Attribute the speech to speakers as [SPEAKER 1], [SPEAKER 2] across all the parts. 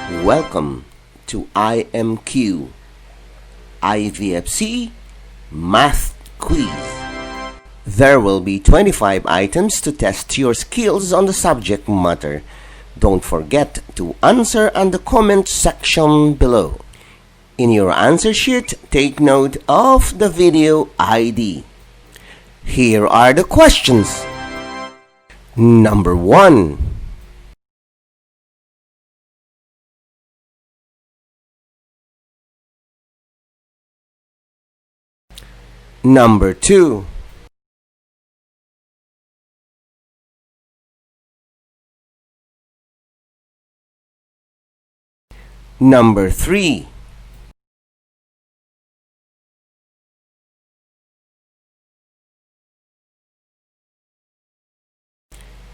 [SPEAKER 1] Welcome to IMQ IVFC Math Quiz. There will be 25 items to test your skills on the subject matter. Don't forget to answer on the comment section below. In your answer sheet, take note of the video ID. Here are the questions. Number 1. Number 2. Number 3.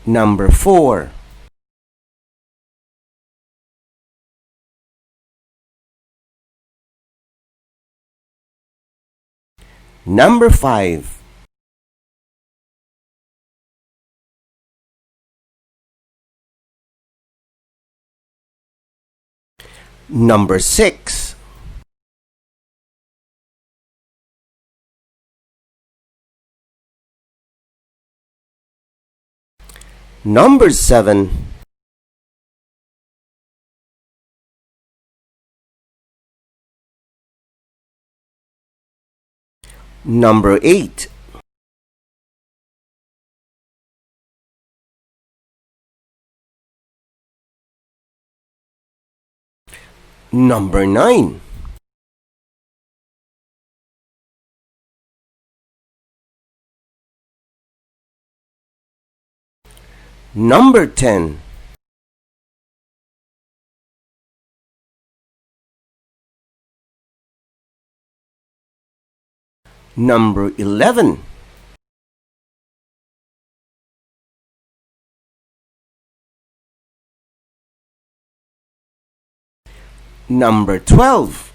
[SPEAKER 1] Number 4. Number 5. Number 6. Number 7. Number 8. Number 9. Number 10. Number 11. Number 12.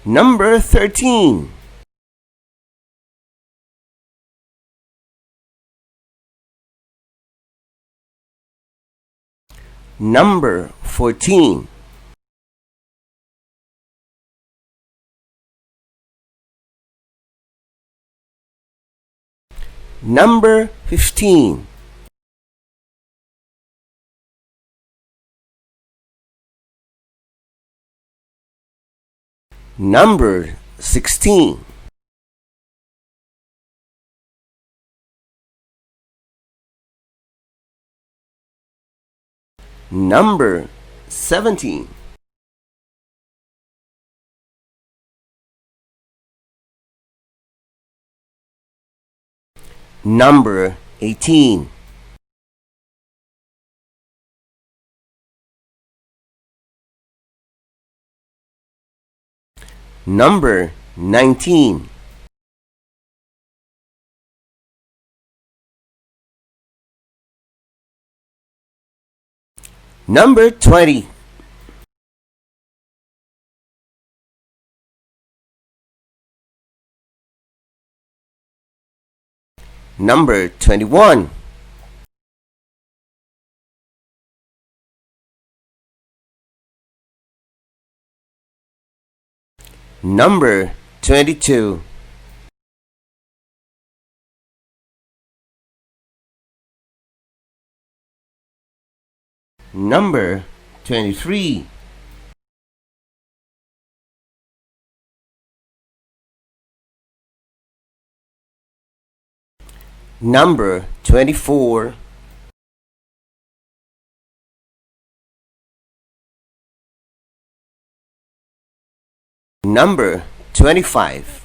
[SPEAKER 1] Number 13. Number 14. Number 15. Number 16. Number 17. Number 18. Number 19. Number 20. Number 21. Number 22. Number 23. Number 24. Number 25.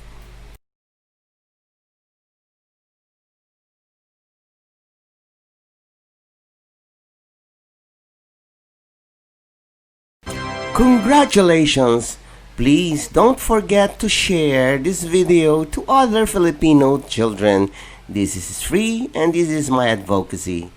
[SPEAKER 1] Congratulations! Please don't forget to share this video to other Filipino children. This is free and this is my advocacy.